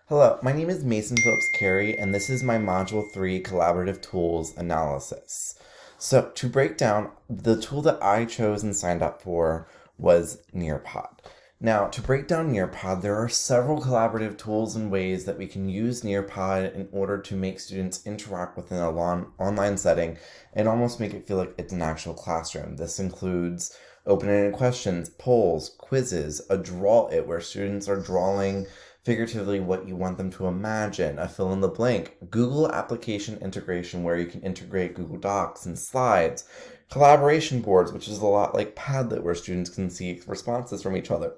Hello, my name is Mason Phillips-Cary, and this is my Module 3 Collaborative Tools Analysis. So, to break down, the tool that I chose and signed up for was Nearpod. Now, to break down Nearpod, there are several collaborative tools and ways that we can use Nearpod in order to make students interact within a online setting and almost make it feel like it's an actual classroom. This includes open-ended questions, polls, quizzes, a draw it where students are drawing figuratively what you want them to imagine, a fill in the blank, Google application integration where you can integrate Google Docs and slides, collaboration boards, which is a lot like Padlet where students can see responses from each other,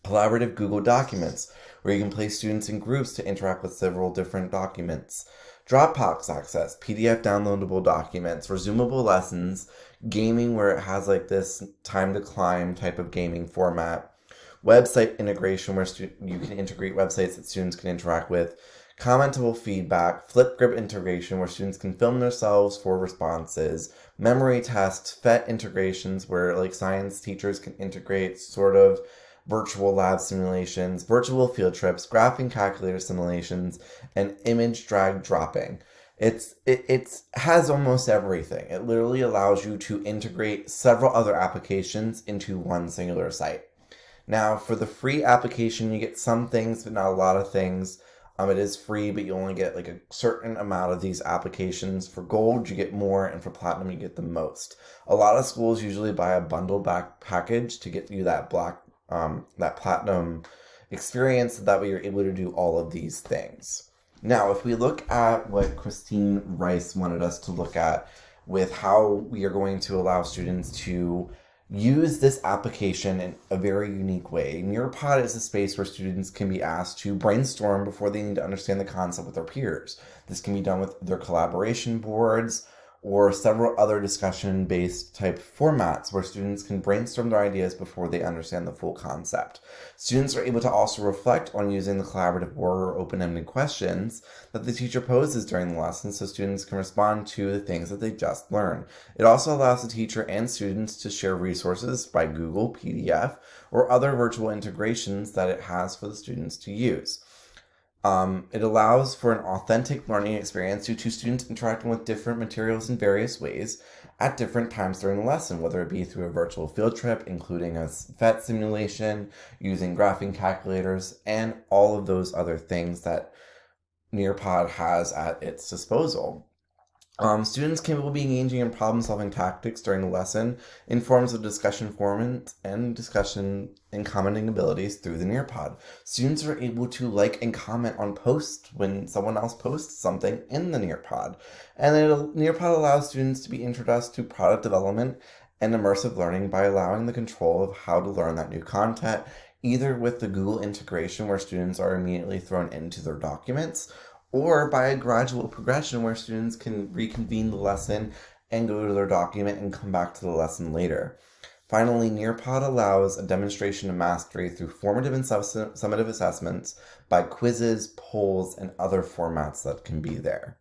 collaborative Google Documents where you can place students in groups to interact with several different documents, Dropbox access, PDF downloadable documents, resumable lessons, gaming where it has like this time to climb type of gaming format, website integration where you can integrate websites that students can interact with, commentable feedback, Flipgrid integration where students can film themselves for responses, memory tests, PhET integrations where like science teachers can integrate sort of virtual lab simulations, virtual field trips, graphing calculator simulations, and image drag dropping. It has almost everything. It literally allows you to integrate several other applications into one singular site. Now, for the free application, you get some things, but not a lot of things. It is free, but you only get like a certain amount of these applications. For gold, you get more, and for platinum, you get the most. A lot of schools usually buy a bundle back package to get you that platinum experience. So that way, you're able to do all of these things. Now, if we look at what Christine Rice wanted us to look at with how we are going to allow students to use this application in a very unique way. Nearpod is a space where students can be asked to brainstorm before they need to understand the concept with their peers. This can be done with their collaboration boards or several other discussion-based type formats where students can brainstorm their ideas before they understand the full concept. Students are able to also reflect on using the collaborative board or open-ended questions that the teacher poses during the lesson so students can respond to the things that they just learned. It also allows the teacher and students to share resources by Google, PDF, or other virtual integrations that it has for the students to use. It allows for an authentic learning experience due to students interacting with different materials in various ways at different times during the lesson, whether it be through a virtual field trip, including a PhET simulation, using graphing calculators, and all of those other things that Nearpod has at its disposal. Students will be engaging in problem-solving tactics during the lesson in forms of discussion format and discussion and commenting abilities through the Nearpod. Students are able to like and comment on posts when someone else posts something in the Nearpod. And then Nearpod allows students to be introduced to product development and immersive learning by allowing the control of how to learn that new content, either with the Google integration where students are immediately thrown into their documents, or by a gradual progression where students can reconvene the lesson and go to their document and come back to the lesson later. Finally, Nearpod allows a demonstration of mastery through formative and summative assessments by quizzes, polls, and other formats that can be there.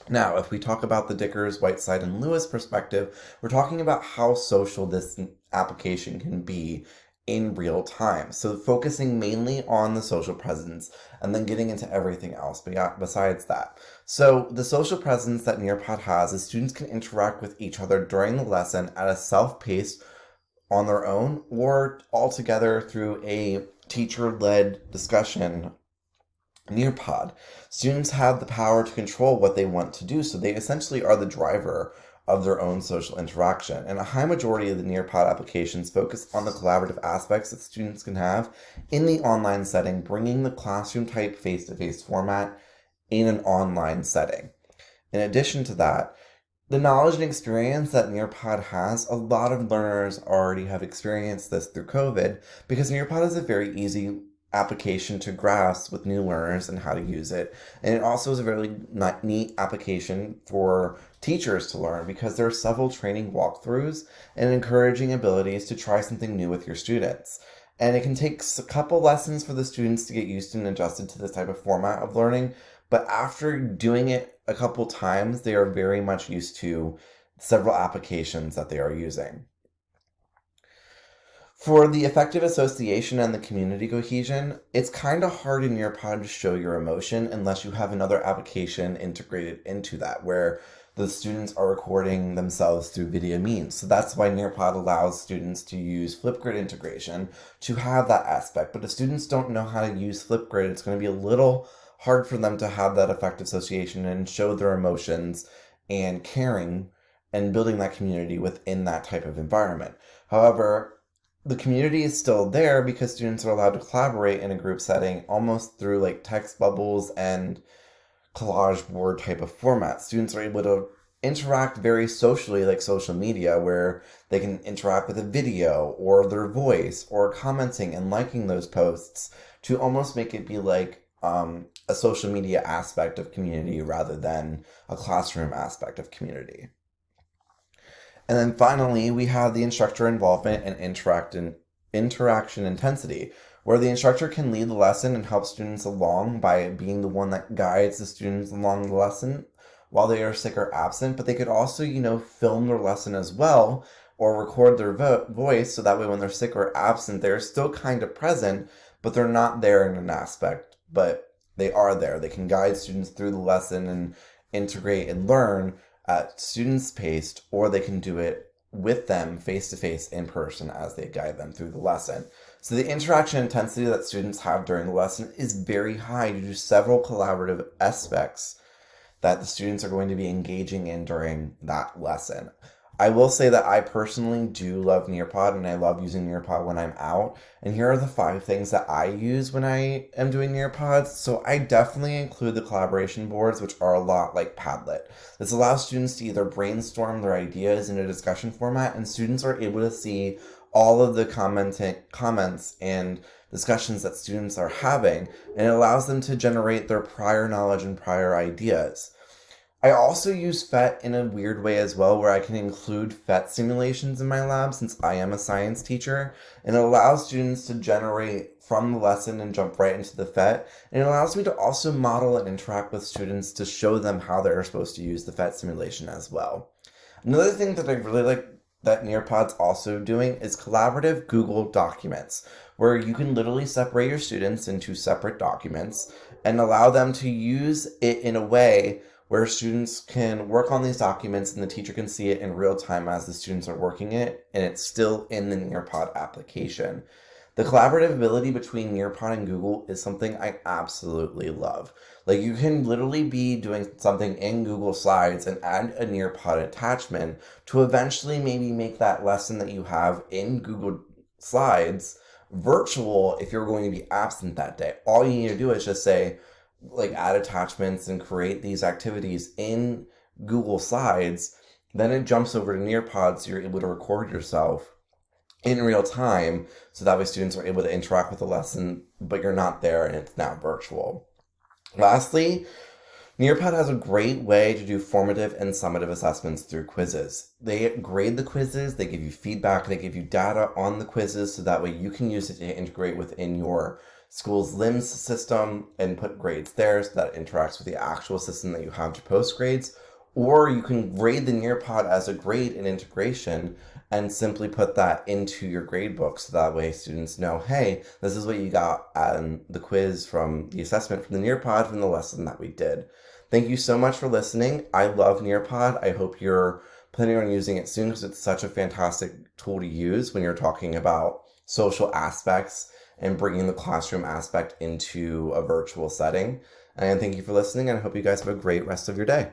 Now, if we talk about the Dickers, Whiteside, and Lewis perspective, we're talking about how social this application can be in real time. So focusing mainly on the social presence and then getting into everything else besides that. So the social presence that Nearpod has is students can interact with each other during the lesson at a self-paced on their own or all together through a teacher-led discussion Nearpod. Students have the power to control what they want to do, so they essentially are the driver of their own social interaction. And a high majority of the Nearpod applications focus on the collaborative aspects that students can have in the online setting, bringing the classroom type face-to-face format in an online setting. In addition to that, the knowledge and experience that Nearpod has, a lot of learners already have experienced this through COVID because Nearpod is a very easy application to grasp with new learners and how to use it. And it also is a very neat application for teachers to learn because there are several training walkthroughs and encouraging abilities to try something new with your students. And it can take a couple lessons for the students to get used to and adjusted to this type of format of learning. But after doing it a couple times, they are very much used to several applications that they are using. For the effective association and the community cohesion, it's kind of hard in Nearpod to show your emotion unless you have another application integrated into that, where the students are recording themselves through video means. So that's why Nearpod allows students to use Flipgrid integration to have that aspect. But if students don't know how to use Flipgrid, it's going to be a little hard for them to have that effective association and show their emotions and caring and building that community within that type of environment. However, the community is still there because students are allowed to collaborate in a group setting almost through like text bubbles and collage board type of format. Students are able to interact very socially, like social media, where they can interact with a video or their voice or commenting and liking those posts to almost make it be like a social media aspect of community rather than a classroom aspect of community. And then finally, we have the instructor involvement and interaction intensity, where the instructor can lead the lesson and help students along by being the one that guides the students along the lesson while they are sick or absent. But they could also, film their lesson as well or record their voice so that way when they're sick or absent, they're still kind of present, but they're not there in an aspect, but they are there. They can guide students through the lesson and integrate and learn at students' pace, or they can do it with them face-to-face in person as they guide them through the lesson. So the interaction intensity that students have during the lesson is very high due to several collaborative aspects that the students are going to be engaging in during that lesson. I will say that I personally do love Nearpod, and I love using Nearpod when I'm out. And here are the 5 things that I use when I am doing Nearpods. So I definitely include the collaboration boards, which are a lot like Padlet. This allows students to either brainstorm their ideas in a discussion format, and students are able to see all of the comments and discussions that students are having, and it allows them to generate their prior knowledge and prior ideas. I also use PhET in a weird way as well, where I can include PhET simulations in my lab since I am a science teacher, and it allows students to generate from the lesson and jump right into the PhET, and it allows me to also model and interact with students to show them how they're supposed to use the PhET simulation as well. Another thing that I really like that Nearpod's also doing is collaborative Google Documents, where you can literally separate your students into separate documents and allow them to use it in a way where students can work on these documents and the teacher can see it in real time as the students are working it, and it's still in the Nearpod application. The collaborative ability between Nearpod and Google is something I absolutely love. Like, you can literally be doing something in Google Slides and add a Nearpod attachment to eventually maybe make that lesson that you have in Google Slides virtual if you're going to be absent that day. All you need to do is just say, add attachments and create these activities in Google Slides. Then it jumps over to Nearpod, so you're able to record yourself in real time, so that way students are able to interact with the lesson, but you're not there and it's now virtual. Lastly, Nearpod has a great way to do formative and summative assessments through quizzes. They grade the quizzes, they give you feedback, they give you data on the quizzes, so that way you can use it to integrate within your school's LIMS system and put grades there so that it interacts with the actual system that you have to post grades. Or you can grade the Nearpod as a grade in integration and simply put that into your grade book, so that way students know, hey, this is what you got on the quiz from the assessment from the Nearpod from the lesson that we did. Thank you so much for listening. I love Nearpod. I hope you're planning on using it soon because it's such a fantastic tool to use when you're talking about social aspects and bringing the classroom aspect into a virtual setting. And thank you for listening, and I hope you guys have a great rest of your day.